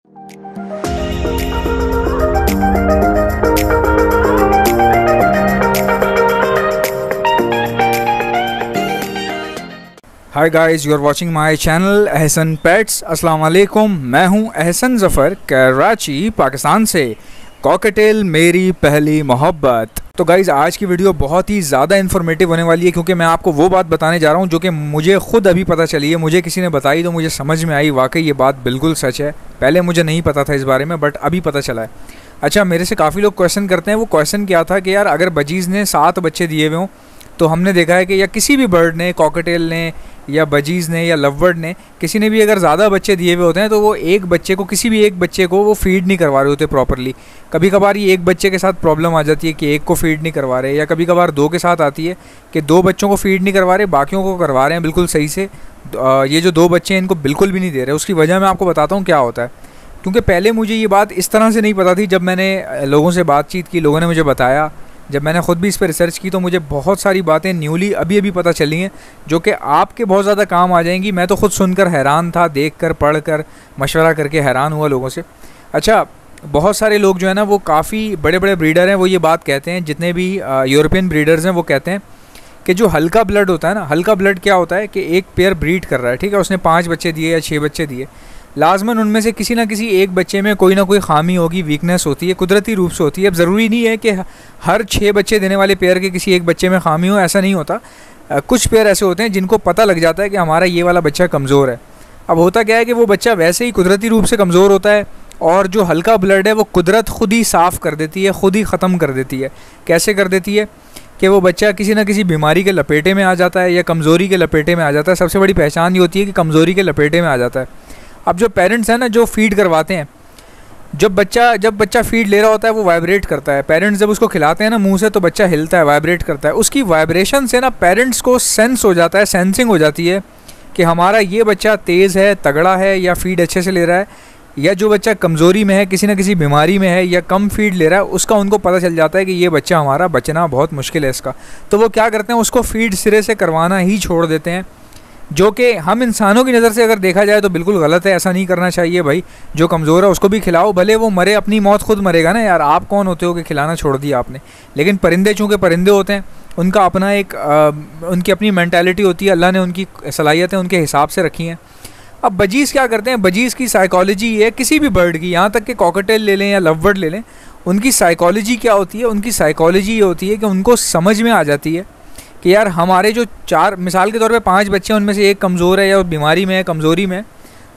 Hi guys, you are watching my channel Ahsan pets. अस्सलाम वालेकुम, मैं हूं अहसन ज़फ़र, कराची पाकिस्तान से। कॉकटेल मेरी पहली मोहब्बत। तो गाइज़, आज की वीडियो बहुत ही ज़्यादा इन्फॉर्मेटिव होने वाली है, क्योंकि मैं आपको वो बात बताने जा रहा हूँ जो कि मुझे खुद अभी पता चली है। मुझे किसी ने बताई तो मुझे समझ में आई, वाकई ये बात बिल्कुल सच है। पहले मुझे नहीं पता था इस बारे में, बट अभी पता चला है। अच्छा, मेरे से काफ़ी लोग क्वेश्चन करते हैं। वो क्वेश्चन क्या था कि यार, अगर बजीज़ ने 7 बच्चे दिए हुए हों तो हमने देखा है कि या किसी भी बर्ड ने, कॉकटेल ने या बजीज़ ने या लवबर्ड ने, किसी ने भी अगर ज़्यादा बच्चे दिए हुए होते हैं तो वो एक बच्चे को, किसी भी एक बच्चे को वो फीड नहीं करवा रहे होते प्रॉपरली। कभी कभार ये एक बच्चे के साथ प्रॉब्लम आ जाती है कि एक को फीड नहीं करवा रहे, या कभी कभार 2 के साथ आती है कि 2 बच्चों को फीड नहीं करवा रहे, बाकियों को करवा रहे हैं बिल्कुल सही से। ये जो 2 बच्चे हैं इनको बिल्कुल भी नहीं दे रहे। उसकी वजह मैं आपको बताता हूँ क्या होता है, क्योंकि पहले मुझे ये बात इस तरह से नहीं पता थी। जब मैंने लोगों से बातचीत की, लोगों ने मुझे बताया, जब मैंने ख़ुद भी इस पर रिसर्च की, तो मुझे बहुत सारी बातें न्यूली अभी पता चली हैं जो कि आपके बहुत ज़्यादा काम आ जाएंगी। मैं तो ख़ुद सुनकर हैरान था, देख कर, पढ़ कर, मशवरा करके हैरान हुआ लोगों से। अच्छा, बहुत सारे लोग जो है ना, वो काफ़ी बड़े बड़े ब्रीडर हैं, वो ये बात कहते हैं, जितने भी यूरोपियन ब्रीडर्स हैं वो कहते हैं कि जो हल्का ब्लड होता है ना, हल्का ब्लड क्या होता है कि एक पेयर ब्रीड कर रहा है, ठीक है, उसने 5 बच्चे दिए या 6 बच्चे दिए, लाजमन उनमें से किसी ना किसी एक बच्चे में कोई ना कोई खामी होगी, वीकनेस होती है, कुदरती रूप से होती है। अब ज़रूरी नहीं है कि हर 6 बच्चे देने वाले पेयर के किसी एक बच्चे में खामी हो, ऐसा नहीं होता। कुछ पेयर ऐसे होते हैं जिनको पता लग जाता है कि हमारा ये वाला बच्चा कमज़ोर है। अब होता क्या है कि वो बच्चा वैसे ही कुदरती रूप से कमज़ोर होता है, और जो हल्का ब्लड है वो कुदरत खुद ही साफ़ कर देती है, खुद ही ख़त्म कर देती है। कैसे कर देती है कि वो बच्चा किसी ना किसी बीमारी के लपेटे में आ जाता है या कमज़ोरी के लपेटे में आ जाता है। सबसे बड़ी पहचान ये होती है कि कमज़ोरी के लपेटे में आ जाता है। अब जो पेरेंट्स हैं ना, जो फ़ीड करवाते हैं, जब बच्चा फ़ीड ले रहा होता है वो वाइब्रेट करता है। पेरेंट्स जब उसको खिलाते हैं ना मुंह से, तो बच्चा हिलता है, वाइब्रेट करता है। उसकी वाइब्रेशन से ना पेरेंट्स को सेंस हो जाता है, सेंसिंग हो जाती है कि हमारा ये बच्चा तेज़ है, तगड़ा है, या फ़ीड अच्छे से ले रहा है, या जो बच्चा कमज़ोरी में है, किसी न किसी बीमारी में है, या कम फ़ीड ले रहा है, उसका उनको पता चल जाता है कि ये बच्चा हमारा बचना बहुत मुश्किल है इसका। तो वो क्या करते हैं, उसको फ़ीड सिरे से करवाना ही छोड़ देते हैं, जो कि हम इंसानों की नज़र से अगर देखा जाए तो बिल्कुल गलत है। ऐसा नहीं करना चाहिए भाई। जो कमज़ोर है उसको भी खिलाओ, भले वो मरे, अपनी मौत खुद मरेगा ना यार। आप कौन होते हो कि खिलाना छोड़ दिया आपने। लेकिन परिंदे चूँकि परिंदे होते हैं, उनका अपना एक उनकी अपनी मेंटालिटी होती है, अल्लाह ने उनकी सलाहियतें उनके हिसाब से रखी हैं। अब बजीज़ क्या करते हैं, बजीज़ की साइकोलॉजी ये, किसी भी बर्ड की, यहाँ तक कि कॉकटेल ले लें या लवबर्ड ले लें, उनकी साइकोलॉजी क्या होती है, उनकी साइकोलॉजी ये होती है कि उनको समझ में आ जाती है कि यार हमारे जो 4, मिसाल के तौर पे 5 बच्चे हैं, उनमें से एक कमज़ोर है या बीमारी में है, कमज़ोरी में,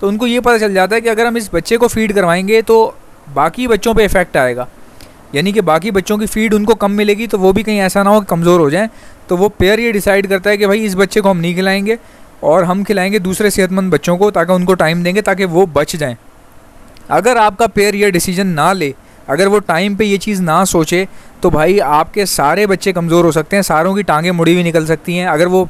तो उनको ये पता चल जाता है कि अगर हम इस बच्चे को फ़ीड करवाएंगे तो बाकी बच्चों पे इफ़ेक्ट आएगा, यानी कि बाकी बच्चों की फ़ीड उनको कम मिलेगी, तो वो भी कहीं ऐसा ना हो कि कमज़ोर हो जाएँ। तो वो पेयर ये डिसाइड करता है कि भाई इस बच्चे को हम नहीं खिलाएँगे और हम खिलाएँगे दूसरे सेहतमंद बच्चों को, ताकि उनको टाइम देंगे ताकि वो बच जाएँ। अगर आपका पेयर ये डिसीजन ना ले, अगर वो टाइम पे ये चीज़ ना सोचे, तो भाई आपके सारे बच्चे कमज़ोर हो सकते हैं, सारों की टांगें मुड़ी हुई निकल सकती हैं। अगर वो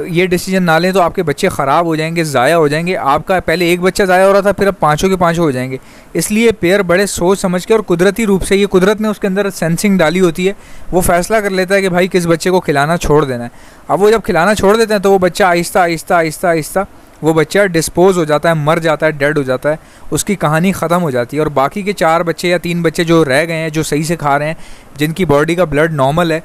ये डिसीजन ना लें तो आपके बच्चे ख़राब हो जाएंगे, ज़ाया हो जाएंगे। आपका पहले एक बच्चा ज़ाया हो रहा था, फिर अब 5 के 5 हो जाएंगे। इसलिए पेयर बड़े सोच समझ के और कुदरती रूप से, ये कुदरत ने उसके अंदर सेंसिंग डाली होती है, वो फ़ैसला कर लेता है कि भाई किस बच्चे को खिलाना छोड़ देना है। अब वो जब खिलाना छोड़ देते हैं तो वो बच्चा आहिस्ता आहिस्ता आहिस्ता आहिस्ता वो बच्चा डिस्पोज हो जाता है, मर जाता है, डेड हो जाता है, उसकी कहानी ख़त्म हो जाती है। और बाकी के 4 बच्चे या 3 बच्चे जो रह गए हैं, जो सही से खा रहे हैं, जिनकी बॉडी का ब्लड नॉर्मल है,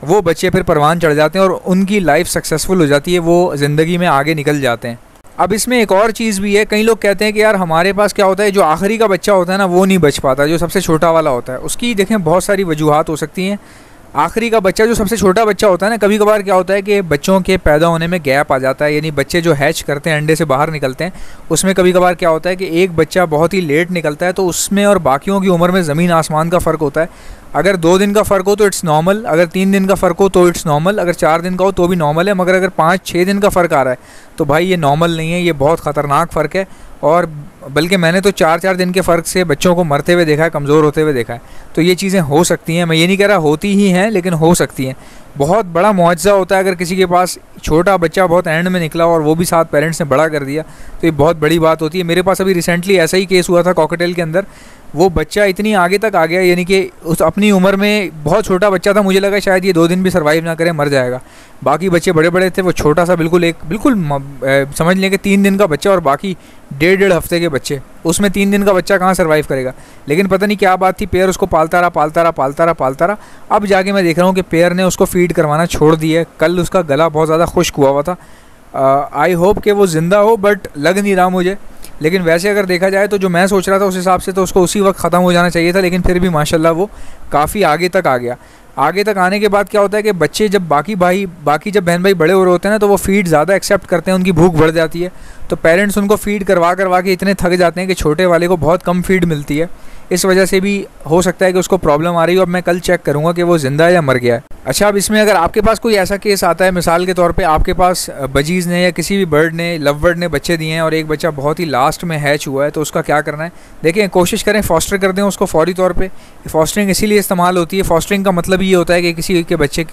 वो बच्चे फिर परवान चढ़ जाते हैं और उनकी लाइफ सक्सेसफुल हो जाती है, वो ज़िंदगी में आगे निकल जाते हैं। अब इसमें एक और चीज़ भी है, कई लोग कहते हैं कि यार हमारे पास क्या होता है, जो आखिरी का बच्चा होता है ना, वो नहीं बच पाता, जो सबसे छोटा वाला होता है। उसकी देखें बहुत सारी वजूहात हो सकती हैं। आखिरी का बच्चा, जो सबसे छोटा बच्चा होता है ना, कभी कभार क्या होता है कि बच्चों के पैदा होने में गैप आ जाता है, यानी बच्चे जो हैच करते हैं, अंडे से बाहर निकलते हैं, उसमें कभी कभार क्या होता है कि एक बच्चा बहुत ही लेट निकलता है, तो उसमें और बाकियों की उम्र में ज़मीन आसमान का फ़र्क होता है। अगर 2 दिन का फ़र्क हो तो इट्स नॉर्मल, अगर 3 दिन का फ़र्क हो तो इट्स नॉर्मल, अगर 4 दिन का हो तो भी नॉर्मल है, मगर अगर 5-6 दिन का फ़र्क आ रहा है तो भाई ये नॉर्मल नहीं है, ये बहुत ख़तरनाक फ़र्क है। और बल्कि मैंने तो 4-4 दिन के फ़र्क से बच्चों को मरते हुए देखा है, कमज़ोर होते हुए देखा है। तो ये चीज़ें हो सकती हैं, मैं ये नहीं कह रहा होती ही हैं, लेकिन हो सकती हैं। बहुत बड़ा मुआवजा होता है अगर किसी के पास छोटा बच्चा बहुत एंड में निकला और वो भी साथ पेरेंट्स ने बड़ा कर दिया, तो ये बहुत बड़ी बात होती है। मेरे पास अभी रिसेंटली ऐसा ही केस हुआ था कॉकटेल के अंदर। वो बच्चा इतनी आगे तक आ गया, यानी कि उस अपनी उम्र में बहुत छोटा बच्चा था, मुझे लगा शायद ये 2 दिन भी सर्वाइव ना करे, मर जाएगा। बाकी बच्चे बड़े बड़े थे, वो छोटा सा बिल्कुल समझ लें कि 3 दिन का बच्चा और बाकी डेढ़ हफ्ते के बच्चे, उसमें 3 दिन का बच्चा कहाँ सर्वाइव करेगा। लेकिन पता नहीं क्या बात थी, पेयर उसको पालता रहा। अब जाके मैं देख रहा हूँ कि पेयर ने उसको फीड करवाना छोड़ दिया। कल उसका गला बहुत ज़्यादा खुश्क हुआ था। आई होप कि वो ज़िंदा हो, बट लग नहीं रहा मुझे। लेकिन वैसे अगर देखा जाए तो जो मैं सोच रहा था उस हिसाब से तो उसको उसी वक्त ख़त्म हो जाना चाहिए था, लेकिन फिर भी माशाल्लाह वो काफ़ी आगे तक आ गया। आगे तक आने के बाद क्या होता है कि बच्चे जब बाकी जब बहन भाई बड़े हो रहे होते हैं ना, तो वो फीड ज़्यादा एक्सेप्ट करते हैं, उनकी भूख बढ़ जाती है। तो पेरेंट्स उनको फीड करवा के इतने थक जाते हैं कि छोटे वाले को बहुत कम फीड मिलती है। इस वजह से भी हो सकता है कि उसको प्रॉब्लम आ रही हो। अब मैं कल चेक करूँगा कि वो ज़िंदा है या मर गया है। अच्छा, अब इसमें अगर आपके पास कोई ऐसा केस आता है, मिसाल के तौर पे आपके पास बजीज़ ने या किसी भी बर्ड ने, लव बर्ड ने बच्चे दिए हैं और एक बच्चा बहुत ही लास्ट में हैच हुआ है, तो उसका क्या करना है। देखें, कोशिश करें फॉस्टर कर दें उसको फौरी तौर पे। फॉस्टरिंग इसीलिए इस्तेमाल होती है, फॉस्टरिंग का मतलब ये होता है कि किसी के बच्चे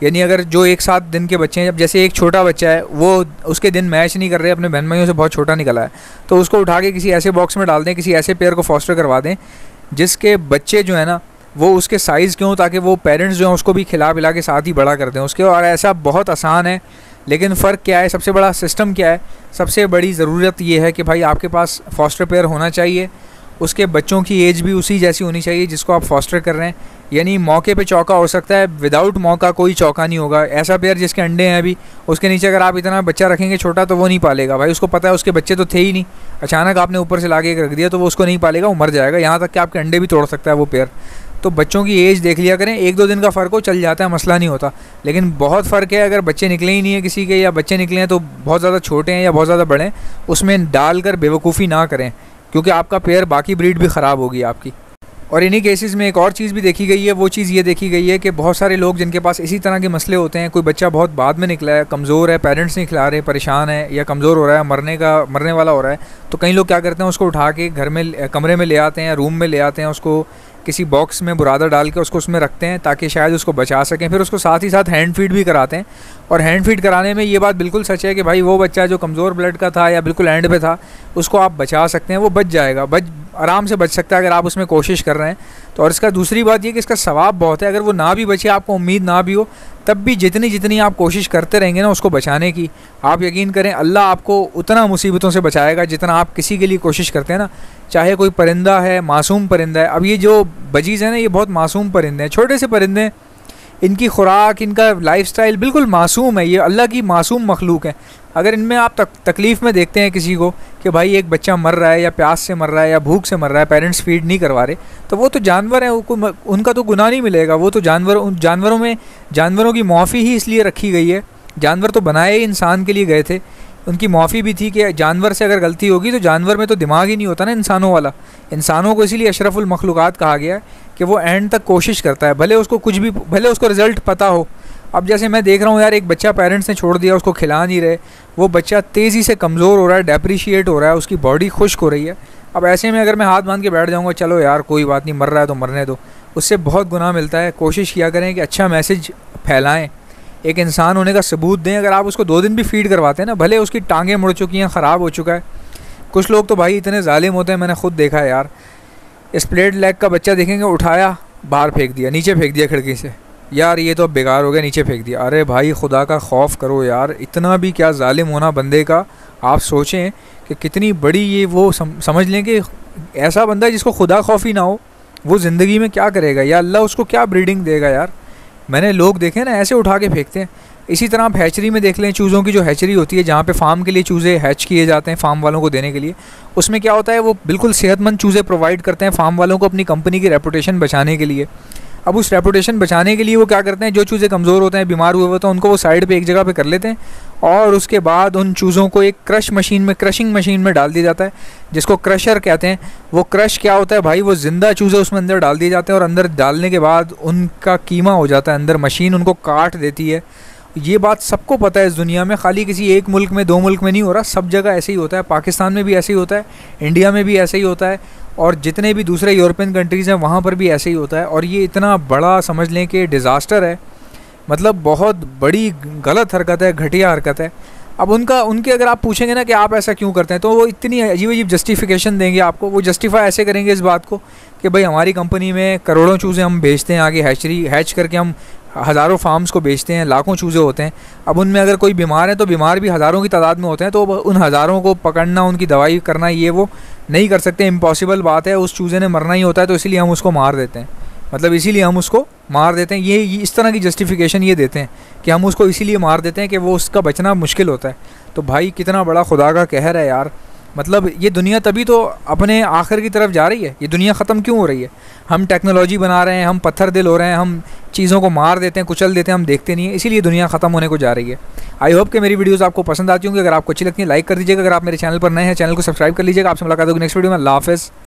यानी अगर जो 1-7 दिन के बच्चे हैं, जब जैसे एक छोटा बच्चा है वो उसके दिन मैच नहीं कर रहे, अपने बहन भाइयों से बहुत छोटा निकला है, तो उसको उठा के किसी ऐसे बॉक्स में डाल दें, किसी ऐसे पेयर को फॉस्टर करवा दें जिसके बच्चे जो है ना वो उसके साइज़ के हों, ताकि वो पेरेंट्स जो हैं उसको भी खिला पिला के साथ ही बड़ा कर दें उसके। और ऐसा बहुत आसान है, लेकिन फ़र्क क्या है, सबसे बड़ा सिस्टम क्या है, सबसे बड़ी ज़रूरत ये है कि भाई आपके पास फॉस्टर पेयर होना चाहिए, उसके बच्चों की एज भी उसी जैसी होनी चाहिए जिसको आप फॉस्टर कर रहे हैं। यानी मौके पे चौका हो सकता है, विदाउट मौका कोई चौका नहीं होगा। ऐसा पेयर जिसके अंडे हैं अभी, उसके नीचे अगर आप इतना बच्चा रखेंगे छोटा, तो वो नहीं पालेगा भाई। उसको पता है उसके बच्चे तो थे ही नहीं, अचानक आपने ऊपर से लाके रख दिया तो वो उसको नहीं पालेगा, वो मर जाएगा। यहाँ तक कि आपके अंडे भी तोड़ सकता है वो पेयर। तो बच्चों की एज देख लिया करें, 1-2 दिन का फ़र्क हो चल जाता है, मसला नहीं होता। लेकिन बहुत फ़र्क है अगर बच्चे निकले ही नहीं है किसी के, या बच्चे निकले हैं तो बहुत ज़्यादा छोटे हैं या बहुत ज़्यादा बड़े हैं, उसमें डालकर बेवकूफ़ी ना करें, क्योंकि आपका पेयर बाकी ब्रीड भी ख़राब होगी आपकी। और इन्हीं केसेस में एक और चीज़ भी देखी गई है, वो चीज़ ये देखी गई है कि बहुत सारे लोग जिनके पास इसी तरह के मसले होते हैं, कोई बच्चा बहुत बाद में निकला है, कमज़ोर है, पेरेंट्स नहीं खिला रहे, परेशान है या कमज़ोर हो रहा है, मरने वाला हो रहा है, तो कई लोग क्या करते हैं उसको उठा के घर में कमरे में ले आते हैं, रूम में ले आते हैं, उसको किसी बॉक्स में बुरादा डाल के उसको उसमें रखते हैं ताकि शायद उसको बचा सकें। फिर उसको साथ ही साथ हैंड फीड भी कराते हैं। और हैंड फीड कराने में ये बात बिल्कुल सच है कि भाई वो बच्चा जो कमज़ोर ब्लड का था या बिल्कुल एंड पे था, उसको आप बचा सकते हैं, वो बच जाएगा, आराम से बच सकता है अगर आप उसमें कोशिश कर रहे हैं तो। और इसका दूसरी बात ये कि इसका सवाब बहुत है। अगर वो ना भी बचे, आपको उम्मीद ना भी हो, तब भी जितनी आप कोशिश करते रहेंगे ना उसको बचाने की, आप यकीन करें अल्लाह आपको उतना मुसीबतों से बचाएगा जितना आप किसी के लिए कोशिश करते हैं ना। चाहे कोई परिंदा है, मासूम परिंदा है, अब ये जो बजीज़ है ना, ये बहुत मासूम परिंदे हैं, छोटे से परिंदे, इनकी खुराक, इनका लाइफस्टाइल बिल्कुल मासूम है, ये अल्लाह की मासूम मखलूक है। अगर इनमें आप तकलीफ़ में देखते हैं किसी को कि भाई एक बच्चा मर रहा है या प्यास से मर रहा है या भूख से मर रहा है, पेरेंट्स फीड नहीं करवा रहे, तो वो तो जानवर हैं, उनका तो गुनाह नहीं मिलेगा। वो तो जानवरों की मुआफ़ी ही इसलिए रखी गई है, जानवर तो बनाए ही इंसान के लिए गए थे, उनकी मुआफ़ी भी थी कि जानवर से अगर गलती होगी तो जानवर में तो दिमाग ही नहीं होता ना इंसानों वाला। इंसानों को इसीलिए अशरफुल मखलूक़ात कहा गया है कि वो एंड तक कोशिश करता है, भले उसको रिज़ल्ट पता हो। अब जैसे मैं देख रहा हूँ यार, एक बच्चा पेरेंट्स ने छोड़ दिया, उसको खिला नहीं रहे, वो बच्चा तेज़ी से कमज़ोर हो रहा है, डेप्रिशिएट हो रहा है, उसकी बॉडी खुश्क हो रही है। अब ऐसे में अगर मैं हाथ बांध के बैठ जाऊँगा, चलो यार कोई बात नहीं, मर रहा है तो मरने दो, उससे बहुत गुनाह मिलता है। कोशिश किया करें कि अच्छा मैसेज फैलाएँ, एक इंसान होने का सबूत दें। अगर आप उसको 2 दिन भी फीड करवाते हैं ना, भले उसकी टांगें मुड़ चुकी हैं, ख़राब हो चुका है, कुछ लोग तो भाई इतने जालिम होते हैं, मैंने खुद देखा है यार। स्प्लिट लेग का बच्चा देखेंगे, उठाया बाहर फेंक दिया, नीचे फेंक दिया खिड़की से, यार ये तो बेकार हो गया, नीचे फेंक दिया। अरे भाई खुदा का खौफ करो यार, इतना भी क्या जालिम होना बंदे का। आप सोचें कि कितनी बड़ी ये वो समझ लें कि ऐसा बंदा जिसको खुदा खौफ ही ना हो, वो ज़िंदगी में क्या करेगा, या अल्लाह उसको क्या ब्रीडिंग देगा यार। मैंने लोग देखे ना ऐसे उठा के फेंकते हैं। इसी तरह आप हैचरी में देख लें, चूज़ों की जो हैचरी होती है, जहाँ पे फार्म के लिए चूज़े हैच किए जाते हैं फार्म वालों को देने के लिए, उसमें क्या होता है, वो बिल्कुल सेहतमंद चूज़े प्रोवाइड करते हैं फार्म वालों को अपनी कंपनी की रेपुटेशन बचाने के लिए। अब उस रेपुटेशन बचाने के लिए वो क्या करते हैं, जो चूज़े कमज़ोर होते हैं, बीमार हुए होते हैं, उनको वो साइड पे एक जगह पे कर लेते हैं और उसके बाद उन चूज़ों को एक क्रशिंग मशीन में डाल दिया जाता है, जिसको क्रशर कहते हैं। वो क्रश क्या होता है भाई, वो ज़िंदा चूज़े उसमें अंदर डाल दिए जाते हैं और अंदर डालने के बाद उनका कीमा हो जाता है, अंदर मशीन उनको काट देती है। ये बात सबको पता है इस दुनिया में, खाली किसी एक मुल्क में, 2 मुल्क में नहीं हो रहा, सब जगह ऐसे ही होता है। पाकिस्तान में भी ऐसे ही होता है, इंडिया में भी ऐसे ही होता है, और जितने भी दूसरे यूरोपियन कंट्रीज़ हैं वहाँ पर भी ऐसे ही होता है। और ये इतना बड़ा समझ लें कि डिज़ास्टर है, मतलब बहुत बड़ी गलत हरकत है, घटिया हरकत है। अब उनके अगर आप पूछेंगे ना कि आप ऐसा क्यों करते हैं, तो वो इतनी अजीब जस्टिफिकेशन देंगे आपको। वो जस्टिफाई ऐसे करेंगे इस बात को कि भाई हमारी कंपनी में करोड़ों चूज़े हम भेजते हैं आगे, हैच करके हम हज़ारों फार्म्स को बेचते हैं, लाखों चूज़े होते हैं। अब उनमें अगर कोई बीमार है तो बीमार भी हज़ारों की तादाद में होते हैं, तो उन हज़ारों को पकड़ना, उनकी दवाई करना, ये वो नहीं कर सकते, इम्पॉसिबल बात है। उस चूज़े ने मरना ही होता है, तो इसीलिए हम उसको मार देते हैं। मतलब इसीलिए हम उसको मार देते हैं। ये इस तरह की जस्टिफिकेशन ये देते हैं कि हम उसको इसीलिए मार देते हैं कि वो उसका बचना मुश्किल होता है। तो भाई कितना बड़ा खुदा का कहर है यार। मतलब ये दुनिया तभी तो अपने आखिर की तरफ जा रही है। ये दुनिया ख़त्म क्यों हो रही है? हम टेक्नोलॉजी बना रहे हैं, हम पत्थर दिल हो रहे हैं, हम चीज़ों को मार देते हैं, कुचल देते हैं, हम देखते नहीं है, इसीलिए दुनिया ख़त्म होने को जा रही है। आई होप कि मेरी वीडियोस आपको पसंद आती होंगी। अगर आपको अच्छी लगती है लाइक कर दीजिएगा। अगर आप मेरे चैनल पर नए हैं, चैनल को सब्सक्राइब कर लीजिएगा। आपसे मुलाकात होगी नेक्स्ट वीडियो में। अल्लाह हाफ़िज़।